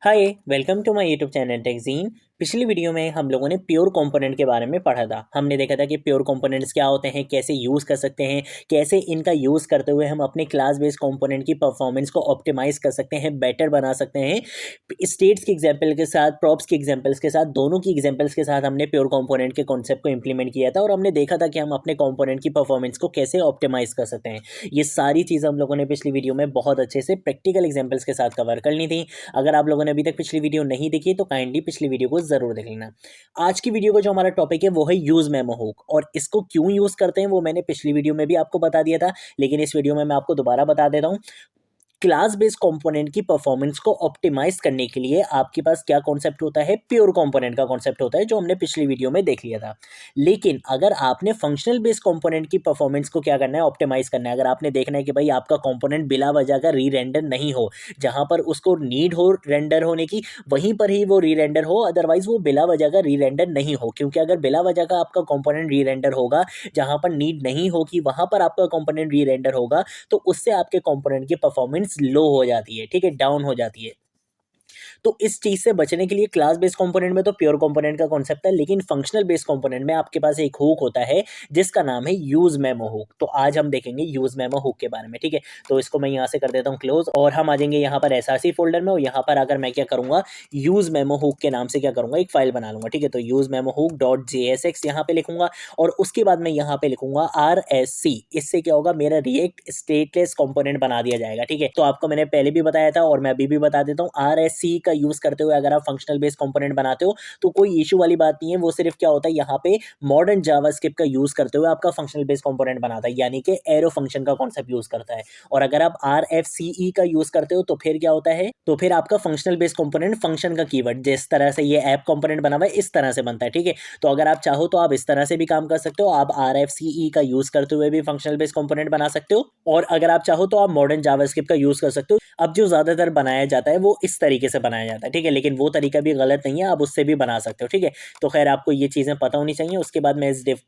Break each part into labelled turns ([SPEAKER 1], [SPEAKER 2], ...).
[SPEAKER 1] Hi welcome to my YouTube channel टेक्जीन। पिछली video में हम लोगों ने प्योर कंपोनेंट के बारे में पढ़ा था। हमने देखा था कि प्योर कंपोनेंट्स क्या होते हैं, कैसे यूज़ कर सकते हैं, कैसे इनका यूज़ करते हुए हम अपने क्लास बेस्ड कंपोनेंट की परफॉर्मेंस को ऑप्टिमाइज कर सकते हैं, बेटर बना सकते हैं। स्टेट्स के एग्जाम्पल के साथ, प्रॉप्स के एग्जाम्पल्स के साथ, दोनों की एग्जाम्पल्स के साथ हमने प्योर कंपोनेंट के कॉन्सेप्ट को इंप्लीमेंट किया था और हमने देखा था कि हम अपने कंपोनेंट की परफॉर्मेंस को कैसे ऑप्टिमाइज कर सकते हैं। ये सारी चीज़ हम लोगों ने पिछली वीडियो में बहुत अच्छे से प्रैक्टिकल एग्जाम्पल्स के साथ कवर कर ली थी। अगर आप लोगों ने अभी तक पिछली वीडियो नहीं देखी तो काइंडली पिछली वीडियो को जरूर देख लेना। आज की वीडियो का जो हमारा टॉपिक है वो है यूज मेमो हुक, और इसको क्यों यूज करते हैं वो मैंने पिछली वीडियो में भी आपको बता दिया था, लेकिन इस वीडियो में मैं आपको दोबारा बता देता हूँ। क्लास बेस्ड कंपोनेंट की परफॉर्मेंस को ऑप्टिमाइज करने के लिए आपके पास क्या कॉन्सेप्ट होता है, प्योर कंपोनेंट का कॉन्सेप्ट होता है, जो हमने पिछली वीडियो में देख लिया था। लेकिन अगर आपने फंक्शनल बेस्ड कंपोनेंट की परफॉर्मेंस को क्या करना है, ऑप्टिमाइज करना है, अगर आपने देखना है कि भाई आपका कंपोनेंट बिला वजह का री रेंडर नहीं हो, जहां पर उसको नीड हो रेंडर होने की वहीं पर ही वो री रेंडर हो, अदरवाइज वो बिला वजह का री रेंडर नहीं हो। क्योंकि अगर बिला वजह का आपका कंपोनेंट री रेंडर होगा, जहां पर नीड नहीं होगी वहां पर आपका कंपोनेंट री रेंडर होगा, तो उससे आपके कंपोनेंट की परफॉर्मेंस लो हो जाती है, ठीक है, डाउन हो जाती है। तो इस चीज से बचने के लिए क्लास बेस्ड कंपोनेंट में तो प्योर कंपोनेंट का कॉन्सेप्ट है, लेकिन फंक्शनल बेस्ड कंपोनेंट में आपके पास एक हुक होता है जिसका नाम है यूज मेमो हुक। तो आज हम देखेंगे यूज मेमो हुक के बारे में, ठीक है। तो इसको मैं यहाँ से कर देता हूँ क्लोज, और हम आ जाएंगे यहाँ पर एसआरसी फोल्डर में, और यहाँ पर आकर मैं क्या करूंगा, यूज मेमो हुक के नाम से क्या करूंगा, एक फाइल बना लूंगा, ठीक है। तो use memo hook dot JSX यहाँ पे लिखूंगा, और उसके बाद मैं यहाँ पे लिखूंगा RSC। इससे क्या होगा, मेरा रिएक्ट स्टेटलेस कंपोनेंट बना दिया जाएगा, ठीक है। तो आपको मैंने पहले भी बताया था और मैं अभी भी बता देता हूँ, RSC का यूज करते हुए अगर आप फंक्शनल बेस्ड कंपोनेंट बनाते हो तो कोई इशू वाली बात नहीं है। वो सिर्फ क्या होता है, यहाँ पे मॉडर्न जावास्क्रिप्ट का यूज करते हुए आपका फंक्शनल बेस्ड कंपोनेंट बनाता है, यानी कि एरो फंक्शन का कॉन्सेप्ट यूज करता है। और अगर आप RFCE का यूज करते हो तो फिर क्या होता है, तो फिर आपका फंक्शनल बेस्ड कंपोनेंट फंक्शन का कीवर्ड, जिस तरह से ये ऐप कंपोनेंट बना हुआ है इस तरह से बनता है, ठीक है। तो अगर आप चाहो तो आप इस तरह से भी काम कर सकते हो, आप RFCE का यूज करते हुए भी फंक्शनल बेस्ड कंपोनेंट बना सकते हो, और अगर आप चाहो तो आप मॉडर्न जावास्क्रिप्ट का यूज कर सकते हो। अब जो ज्यादातर बनाया जाता है वो इस तरीके से बनाया जाता है, ठीक है, लेकिन वो तरीका भी गलत नहीं है, आप उससे भी बना सकते हो, ठीक है। तो खैर आपको ये चीजें पता होनी चाहिए। उसके बाद मैं इस डिफ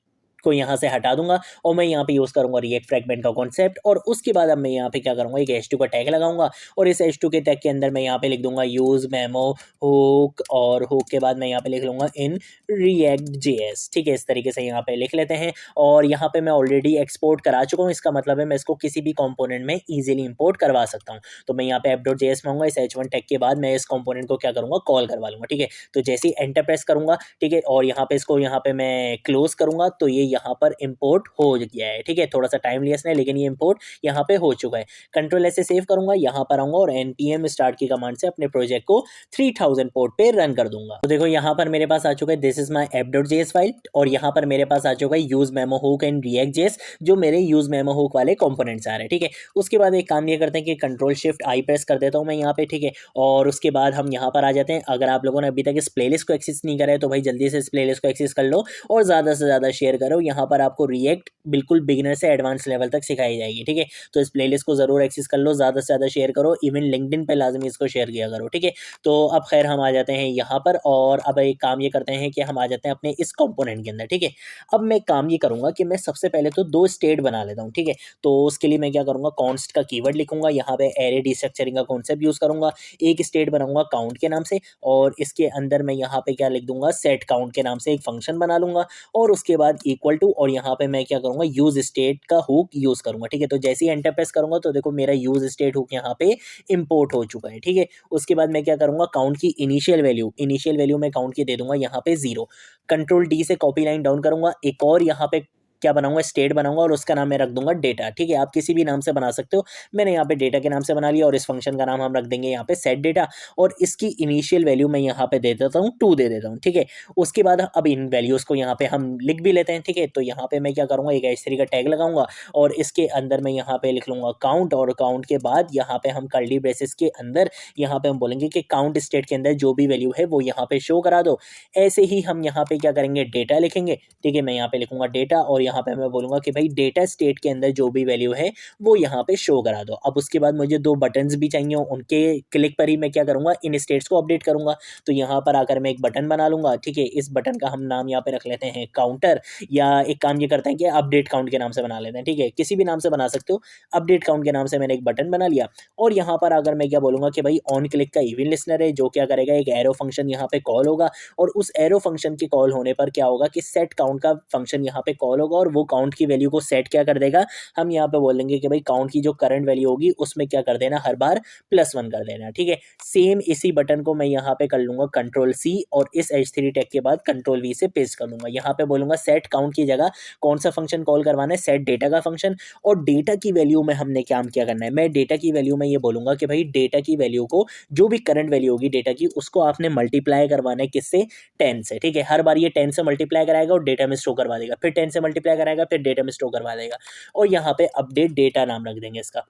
[SPEAKER 1] को यहाँ से हटा दूंगा और मैं यहाँ पे यूज करूंगा रिएक्ट फ्रैगमेंट का कॉन्सेप्ट, और उसके बाद अब मैं यहाँ पे क्या करूंगा, एक H2 का टैग लगाऊंगा, और इस H2 के टैग के अंदर मैं यहाँ पे लिख दूंगा यूज मेमो हुक, और हुक के बाद मैं यहाँ पे लिख लूंगा इन React.js, ठीक है। इस तरीके से यहाँ पे लिख लेते हैं, और यहाँ पे मैं ऑलरेडी एक्सपोर्ट करा चुका हूँ, इसका मतलब है मैं इसको किसी भी कंपोनेंट में इजीली इंपोर्ट करवा सकता हूँ। तो मैं यहाँ पे app.js में आऊंगा, इस H1 टैग के बाद मैं इस कंपोनेंट को क्या करूंगा, कॉल करवा लूंगा, ठीक है। तो जैसे ही एंटर प्रेस करूंगा, ठीक है, और यहाँ पे इसको यहाँ पे मैं क्लोज करूंगा, तो ये यहाँ पर इंपोर्ट हो गया है, ठीक है। थोड़ा सा टाइम लिया इसने, लेकिन ये इंपोर्ट यहाँ पे हो चुका है। कंट्रोल ऐसे सेव करूंगा, यहाँ पर आऊंगा और npm स्टार्ट की कमांड से अपने प्रोजेक्ट को 3000 पोर्ट पे रन कर दूंगा। तो देखो यहाँ पर मेरे पास आ चुका है this is my app.js file, और यहाँ पर मेरे पास आ चुका है use memo hook and React.js, जो मेरे यूज मेमो हुक वाले कंपोनेंट्स आ रहे हैं, ठीक है। उसके बाद एक काम ये करते हैं कि कंट्रोल शिफ्ट आई प्रेस कर देता हूँ मैं यहाँ पे, ठीक है। और उसके बाद हम यहाँ पर आ जाते हैं। अगर आप लोगों ने अभी तक इस प्लेलिस्ट को एक्सेस नहीं करा है तो भाई जल्दी से इस प्लेलिस्ट को एक्सेस कर लो और ज़्यादा से ज़्यादा शेयर करो। यहाँ पर आपको रिएक्ट बिल्कुल बिगिनर से एडवांस लेवल तक सिखाई जाएगी, ठीक है। तो इस प्लेलिस्ट को ज़रूर एक्सेस कर लो, ज़्यादा से ज़्यादा शेयर करो, इवन लिंक्डइन पे लाजमी इसको शेयर किया करो, ठीक है। तो अब खैर हम आ जाते हैं यहाँ पर, और अब एक काम ये करते हैं कि हम आ जाते हैं अपने इस कंपोनेंट के अंदर, ठीक है। अब मैं काम ये करूँगा कि मैं सबसे पहले तो 2 स्टेट बना लेता हूँ, ठीक है। तो उसके लिए मैं क्या करूँगा, कॉन्स्ट का कीवर्ड लिखूंगा, यहाँ पे एरे डिस्ट्रक्चरिंग का कॉन्सेप्ट यूज़ करूँगा, एक स्टेट बनाऊंगा काउंट के नाम से, और इसके अंदर मैं यहाँ पे क्या लिख दूंगा, सेट काउंट के नाम से एक फंक्शन बना लूंगा, और उसके बाद इक्वल टू, और यहाँ पे मैं क्या करूँगा, यूज स्टेट का हुक यूज़ करूँगा, ठीक है। तो जैसे ही एंटर प्रेस करूँगा तो देखो मेरा यूज स्टेट हुक यहाँ पे इंपोर्ट हो चुका है, ठीक है। उसके बाद मैं क्या करूँगा, काउंट की इनिशियल वैल्यू मैं काउंट की दे दूंगा यहाँ पे 0। कंट्रोल डी से कॉपी लाइन डाउन करूंगा, एक और यहाँ पे क्या बनाऊंगा, स्टेट बनाऊंगा, और उसका नाम मैं रख दूंगा डेटा, ठीक है। आप किसी भी नाम से बना सकते हो, मैंने यहाँ पे डेटा के नाम से बना लिया, और इस फंक्शन का नाम हम रख देंगे यहाँ पे सेट डेटा, और इसकी इनिशियल वैल्यू मैं यहाँ पे दे देता हूँ 2 दे देता हूँ, ठीक है। उसके बाद अब इन वैल्यूज को यहाँ पे हम लिख भी लेते हैं, ठीक है। तो यहाँ पे मैं क्या करूँगा, एक H3 का टैग लगाऊंगा, और इसके अंदर मैं यहाँ पे लिख लूंगा काउंट, और काउंट के बाद यहाँ पे हम कर्ली ब्रेसेस के अंदर यहाँ पे हम बोलेंगे कि काउंट स्टेट के अंदर जो भी वैल्यू है वो यहाँ पे शो करा दो। ऐसे ही हम यहाँ पे क्या करेंगे, डेटा लिखेंगे, ठीक है। मैं यहाँ पे लिखूंगा डेटा, और यहाँ पे मैं बोलूँगा कि भाई डेटा स्टेट के अंदर जो भी वैल्यू है वो यहाँ पे शो करा दो। अब उसके बाद मुझे 2 बटन्स भी चाहिए, उनके क्लिक पर ही मैं क्या करूँगा, इन स्टेट्स को अपडेट करूँगा। तो यहाँ पर आकर मैं एक बटन बना लूँगा, ठीक है। इस बटन का हम नाम यहाँ पे रख लेते हैं काउंटर, या एक काम ये करते हैं कि अपडेट काउंट के नाम से बना लेते हैं, ठीक है। किसी भी नाम से बना सकते हो, अपडेट काउंट के नाम से मैंने एक बटन बना लिया। और यहाँ पर अगर मैं क्या बोलूँगा कि भाई ऑन क्लिक का इवन लिसनर है, जो क्या करेगा, एक एरो फंक्शन यहाँ पे कॉल होगा, और उस एरो फंक्शन के कॉल होने पर क्या होगा कि सेट काउंट का फंक्शन यहाँ पे कॉल होगा, और वो काउंट की वैल्यू को सेट क्या कर देगा, हम यहाँ पे बोल देंगे कि भाई काउंट की जो करंट वैल्यू होगी उसमें क्या कर देना, हर बार +1 कर देना, ठीक है। सेम इसी बटन को मैं यहाँ पे कर लूँगा कंट्रोल C, और इस H3 टैग के बाद कंट्रोल V से पेस्ट कर लूँगा। यहाँ पे बोलूँगा सेट काउंट की जगह कौन सा फंक्शन कॉल करवाना है, सेट डेटा का फंक्शन। और डेटा की वैल्यू में हमने काम क्या करना है, मैं डेटा की वैल्यू में ये बोलूँगा कि भाई डेटा की वैल्यू को, जो भी करंट वैल्यू होगी डेटा की, उसको आपने मल्टीप्लाई करवाना है किससे, 10 से, ठीक है। हर बार ये 10 से मल्टीप्लाई कराएगा और डेटा में स्टोर करवा देगा, फिर 10 से मल्टीप्लाई कराएगा, फिर डेटा में स्टोर करवा देगा। और यहाँ पे अपडेट डेटा नाम रख देंगे इसका,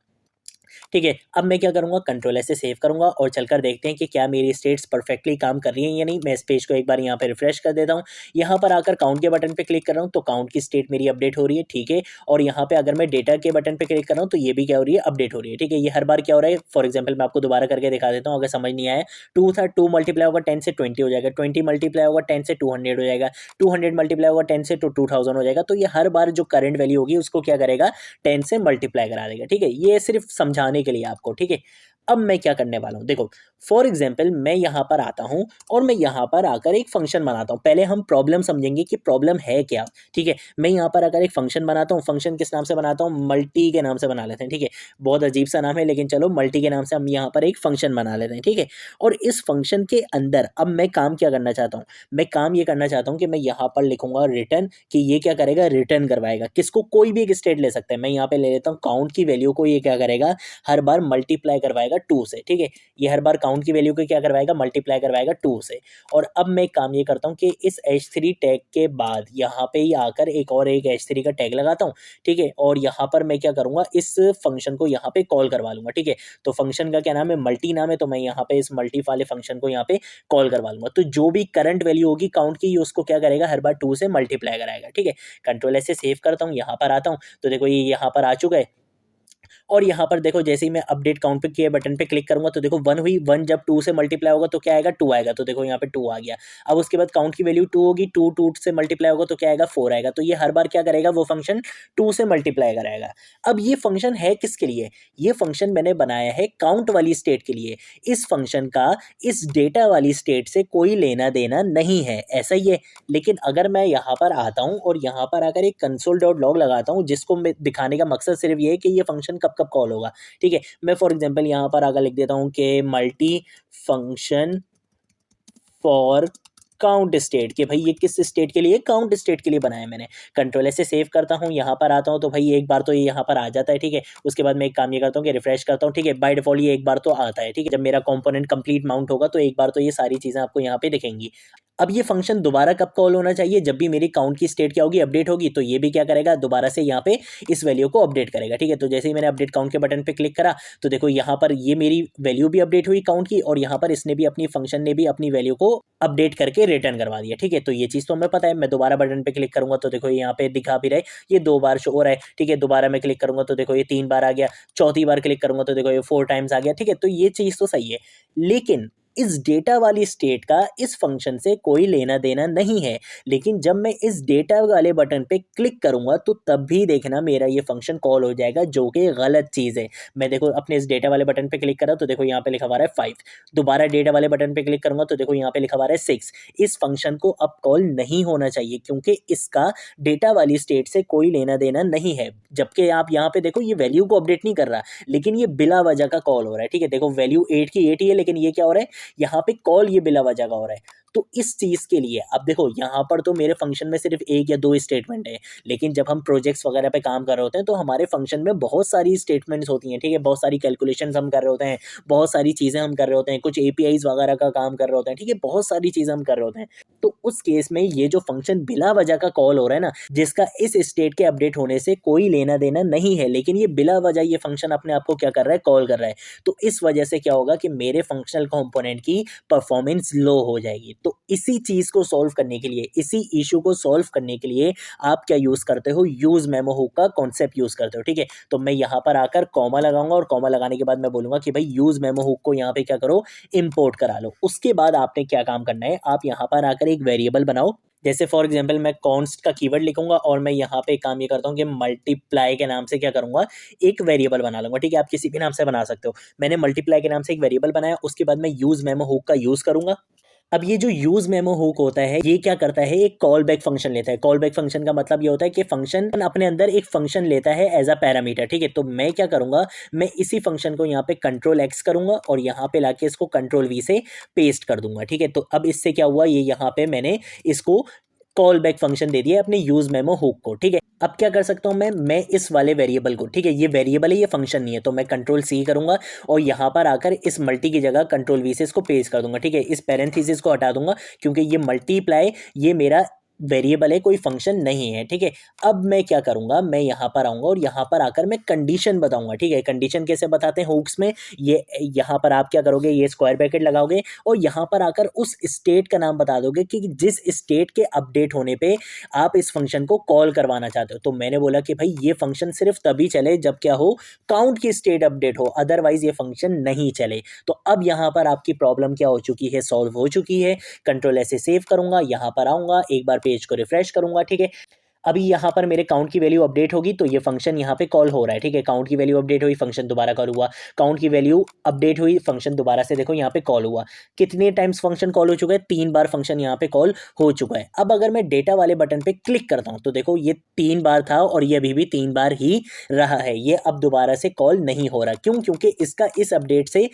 [SPEAKER 1] ठीक है। अब मैं क्या करूँगा, कंट्रोल S से सेव करूँगा और चलकर देखते हैं कि क्या मेरी स्टेट्स परफेक्टली काम कर रही हैं या नहीं। मैं इस पेज को एक बार यहाँ पे रिफ्रेश कर देता हूँ। यहाँ पर आकर काउंट के बटन पे क्लिक कर रहा हूँ तो काउंट की स्टेट मेरी अपडेट हो रही है, ठीक है। और यहाँ पे अगर मैं डेटा के बटन पे क्लिक कर रहा हूँ तो ये भी क्या हो रही है, अपडेट हो रही है, ठीक है। ये हर बार क्या हो रहा है, फॉर एग्जाम्पल मैं आपको दोबारा करके दिखा देता हूँ अगर समझ नहीं आया। 2 था, 2 मल्टीप्लाई होगा 10 से 20 हो जाएगा, 20 मल्टीप्लाई होगा 10 से 200 हो जाएगा, 200 मल्टीप्लाई होगा 10 से तो 2000 हो जाएगा। तो ये हर बार जो करंट वैल्यू होगी उसको क्या करेगा, 10 से मल्टीप्लाई करा देगा, ठीक है। ये सिर्फ समझाने के लिए आपको, ठीक है। अब मैं क्या करने वाला हूँ, देखो फॉर एग्जाम्पल मैं यहाँ पर आता हूँ और मैं यहाँ पर आकर एक फंक्शन बनाता हूँ। पहले हम प्रॉब्लम समझेंगे कि प्रॉब्लम है क्या, ठीक है। मैं यहाँ पर आकर एक फंक्शन बनाता हूँ। फंक्शन किस नाम से बनाता हूँ, मल्टी के नाम से बना लेते हैं, ठीक है। बहुत अजीब सा नाम है लेकिन चलो मल्टी के नाम से हम यहाँ पर एक फंक्शन बना लेते हैं, ठीक है। और इस फंक्शन के अंदर अब मैं काम क्या करना चाहता हूँ, मैं काम ये करना चाहता हूँ कि मैं यहाँ पर लिखूंगा रिटर्न, कि ये क्या करेगा, रिटर्न करवाएगा किसको, कोई भी एक स्टेट ले सकता है। मैं यहाँ पे ले लेता हूँ काउंट की वैल्यू को, ये क्या करेगा, हर बार मल्टीप्लाई करवाएगा 2 से, ठीक है। ये हर बार काउंट की वैल्यू को क्या करवाएगा, मल्टीप्लाई करवाएगा 2 से। और अब मैं काम ये करता हूँ कि इस H3 टैग के बाद यहाँ पे ही आकर एक और एक H3 का टैग लगाता हूँ, ठीक है। और यहाँ पर मैं क्या करूँगा, इस फंक्शन को यहाँ पे कॉल करवा लूँगा, ठीक है। तो फंक्शन का क्या नाम है, मल्टी नाम है, तो मैं यहाँ पे इस मल्टी वाले फंक्शन को यहाँ पे कॉल करवा लूँगा। तो जो भी करंट वैल्यू होगी काउंट की, उसको क्या करेगा, हर बार 2 से मल्टीप्लाई कराएगा, ठीक है। कंट्रोल S से सेव करता हूँ, यहाँ पर आता हूँ तो देखो ये यहाँ पर आ चुका है। और यहाँ पर देखो जैसे ही मैं अपडेट काउंट पे के बटन पे क्लिक करूंगा तो देखो 1 हुई, 1 जब 2 से मल्टीप्लाई होगा तो क्या आएगा, 2 आएगा। तो देखो यहाँ पे 2 आ गया। अब उसके बाद काउंट की वैल्यू 2 होगी, 2 2 से मल्टीप्लाई होगा तो क्या आएगा, 4 आएगा। तो ये हर बार क्या करेगा, वो फंक्शन 2 से मल्टीप्लाई कराएगा। अब ये फंक्शन है किसके लिए, ये फंक्शन मैंने बनाया है काउंट वाली स्टेट के लिए। इस फंक्शन का इस डेटा वाली स्टेट से कोई लेना देना नहीं है, ऐसा ही है। लेकिन अगर मैं यहाँ पर आता हूँ और यहाँ पर आकर एक console.log लगाता हूँ, जिसको मैं दिखाने का मकसद सिर्फ ये है कि ये फंक्शन कब कब कॉल होगा, ठीक है। मैं फॉर एग्जांपल यहाँ पर आकर लिख देता हूँ कि multi function for count state, कि भाई ये किस स्टेट के लिए, काउंट स्टेट के लिए बनाया मैंने। कंट्रोल S से सेव करता हूँ, यहाँ पर आता हूँ तो भाई एक बार तो ये यहाँ पर आ जाता है, ठीक है। उसके बाद मैं एक काम ये करता हूँ कि रिफ्रेश करता हूँ, ठीक है। बाय डिफॉल्ट ये एक बार तो आता है, ठीक है। जब मेरा कंपोनेंट कंप्लीट माउंट होगा तो एक बार तो ये सारी चीज़ें आपको यहाँ पे दिखेंगी। अब ये फंक्शन दोबारा कब कॉल होना चाहिए, जब भी मेरी काउंट की स्टेट क्या होगी, अपडेट होगी। तो ये भी क्या करेगा, दोबारा से यहाँ पे इस वैल्यू को अपडेट करेगा, ठीक है। तो जैसे ही मैंने अपडेट काउंट के बटन पे क्लिक करा तो देखो यहाँ पर ये मेरी वैल्यू भी अपडेट हुई काउंट की, और यहाँ पर इसने भी अपनी फंक्शन ने भी अपनी वैल्यू को अपडेट करके रिटर्न करवा दिया, ठीक है। तो ये चीज़ तो हमें पता है। मैं दोबारा बटन पे क्लिक करूंगा तो देखो यहाँ पे दिखा भी रहा है, ये 2 बार शो हो रहा है, ठीक है। दोबारा मैं क्लिक करूंगा तो देखो ये 3 बार आ गया, चौथी बार क्लिक करूंगा तो देखो ये 4 टाइम्स आ गया, ठीक है। तो ये चीज़ तो सही है, लेकिन इस डेटा वाली स्टेट का इस फंक्शन से कोई लेना देना नहीं है। लेकिन जब मैं इस डेटा वाले बटन पे क्लिक करूंगा तो तब भी देखना मेरा ये फंक्शन कॉल हो जाएगा, जो कि गलत चीज़ है। मैं देखो अपने इस डेटा वाले बटन पे क्लिक करा तो देखो यहाँ पे लिखा हुआ है 5, दोबारा डेटा वाले बटन पे क्लिक करूंगा तो देखो यहाँ पे लिखा हुआ है 6। इस फंक्शन को अब कॉल नहीं होना चाहिए, क्योंकि इसका डेटा वाली स्टेट से कोई लेना देना नहीं है। जबकि आप यहाँ पे देखो ये वैल्यू को अपडेट नहीं कर रहा, लेकिन ये बिला वजह का कॉल हो रहा है, ठीक है। देखो वैल्यू 8 की 8 ही है, लेकिन ये क्या हो रहा है, यहाँ पे कॉल ये बिला वजह का हो रहा है। तो इस चीज़ के लिए अब देखो यहाँ पर तो मेरे फंक्शन में सिर्फ 1 या 2 स्टेटमेंट है, लेकिन जब हम प्रोजेक्ट्स वगैरह पे काम कर रहे होते हैं तो हमारे फंक्शन में बहुत सारी स्टेटमेंट्स होती हैं, ठीक है। बहुत सारी कैलकुलेशंस हम कर रहे होते हैं, बहुत सारी चीज़ें हम कर रहे होते हैं, कुछ APIs वगैरह का काम कर रहे होते हैं, ठीक है। बहुत सारी चीज़ें हम कर रहे होते हैं। तो उस केस में ये जो फंक्शन बिला वजह का कॉल हो रहा है ना, जिसका इस स्टेट के अपडेट होने से कोई लेना देना नहीं है, लेकिन ये बिला वजह ये फंक्शन अपने आप को क्या कर रहा है, कॉल कर रहा है, तो इस वजह से क्या होगा कि मेरे फंक्शनल कंपोनेंट की परफॉर्मेंस लो हो जाएगी। तो इसी चीज को सॉल्व करने के लिए, इसी इशू को सॉल्व करने के लिए आप क्या यूज करते हो, यूज मेमो हुक का कॉन्सेप्ट यूज करते हो। ठीक है, तो मैं यहाँ पर आकर कॉमा लगाऊंगा और कॉमा लगाने के बाद मैं बोलूंगा कि भाई यूज मेमो हुक को यहाँ पे क्या करो, इंपोर्ट करा लो। उसके बाद आपने क्या काम करना है, आप यहाँ पर आकर एक वेरिएबल बनाओ। जैसे फॉर एग्जांपल मैं कॉन्स्ट का कीवर्ड लिखूंगा और मैं यहाँ पे एक काम ये करता हूँ कि मल्टीप्लाई के नाम से क्या करूंगा, एक वेरिएबल बना लूंगा। ठीक है, आप किसी भी नाम से बना सकते हो। मैंने मल्टीप्लाई के नाम से एक वेरिएबल बनाया, उसके बाद मैं यूज मेमो हुक का यूज करूंगा। अब ये जो यूज मेमो हुक होता है, ये क्या करता है, एक कॉल बैक फंक्शन लेता है। कॉल बैक फंक्शन का मतलब ये होता है कि फंक्शन अपने अंदर एक फंक्शन लेता है एज अ पैरामीटर। ठीक है, तो मैं क्या करूंगा, मैं इसी फंक्शन को यहाँ पे कंट्रोल एक्स करूंगा और यहाँ पे लाके इसको कंट्रोल वी से पेस्ट कर दूंगा। ठीक है, तो अब इससे क्या हुआ, ये यहाँ पे मैंने इसको कॉल बैक फंक्शन दे दिया अपने यूज मेमो हुक को। ठीक है, अब क्या कर सकता हूं मैं इस वाले वेरिएबल को, ठीक है ये वेरिएबल है, ये फंक्शन नहीं है, तो मैं कंट्रोल सी करूंगा और यहां पर आकर इस मल्टी की जगह कंट्रोल वी से इसको पेस्ट कर दूंगा। ठीक है, इस पैरेंथेसिस को हटा दूंगा क्योंकि ये मल्टीप्लाई ये मेरा वेरिएबल है, कोई फंक्शन नहीं है। ठीक है, अब मैं क्या करूंगा, मैं यहां पर आऊंगा और यहां पर आकर मैं कंडीशन बताऊंगा। ठीक है, कंडीशन कैसे बताते हैं हुक्स में, ये यहां पर आप क्या करोगे, ये स्क्वायर ब्रैकेट लगाओगे और यहां पर आकर उस स्टेट का नाम बता दोगे कि जिस स्टेट के अपडेट होने पे आप इस फंक्शन को कॉल करवाना चाहते हो। तो मैंने बोला कि भाई ये फंक्शन सिर्फ तभी चले जब क्या हो, काउंट की स्टेट अपडेट हो, अदरवाइज ये फंक्शन नहीं चले। तो अब यहां पर आपकी प्रॉब्लम क्या हो चुकी है, सॉल्व हो चुकी है। कंट्रोल ऐसे सेव करूंगा, यहां पर आऊंगा, एक बार पेज को रिफ्रेश करूंगा। ठीक है, अभी यहाँ पर मेरे काउंट की वैल्यू अपडेट होगी तो ये फंक्शन यहाँ पे कॉल हो रहा है। ठीक है, काउंट की वैल्यू अपडेट हुई, फंक्शन दोबारा कॉल हुआ, काउंट की वैल्यू अपडेट हुई, फंक्शन दोबारा से देखो यहाँ पे कॉल हुआ। कितने टाइम्स फंक्शन कॉल हो चुका है, 3 बार फंक्शन यहाँ पे कॉल हो चुका है। अब अगर मैं डेटा वाले बटन पे क्लिक करता हूँ तो देखो ये 3 बार था और ये अभी भी 3 बार ही रहा है, ये अब दोबारा से कॉल नहीं हो रहा। क्यों, क्योंकि इसका इस अपडेट से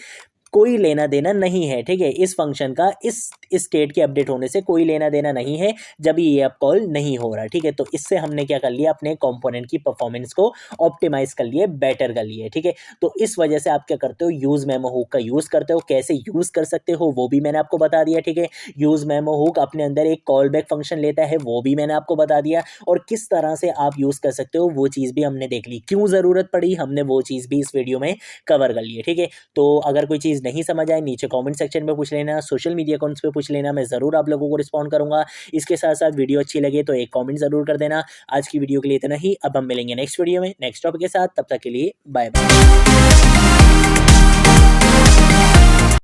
[SPEAKER 1] कोई लेना देना नहीं है। ठीक है, इस फंक्शन का इस स्टेट के अपडेट होने से कोई लेना देना नहीं है जब ये अब कॉल नहीं हो रहा। ठीक है, तो इससे हमने क्या कर लिया, अपने कंपोनेंट की परफॉर्मेंस को ऑप्टिमाइज कर लिए, बेटर कर लिए। ठीक है, तो इस वजह से आप क्या करते हो, यूज मेमो हुक का यूज करते हो। कैसे यूज कर सकते हो वो भी मैंने आपको बता दिया। ठीक है, यूज मेमो हुक अपने अंदर एक कॉल बैक फंक्शन लेता है, वो भी मैंने आपको बता दिया। और किस तरह से आप यूज कर सकते हो वो चीज भी हमने देख ली, क्यों जरूरत पड़ी हमने वो चीज भी इस वीडियो में कवर कर ली है। ठीक है, तो अगर कोई चीज़ नहीं समझ आए नीचे कमेंट सेक्शन में पूछ लेना, सोशल मीडिया अकाउंट्स पे पूछ लेना, मैं ज़रूर आप लोगों को रिस्पॉन्ड करूंगा। इसके साथ साथ वीडियो अच्छी लगे तो एक कमेंट ज़रूर कर देना। आज की वीडियो के लिए इतना ही, अब हम मिलेंगे नेक्स्ट वीडियो में नेक्स्ट टॉपिक के साथ, तब तक के लिए बाय बाय।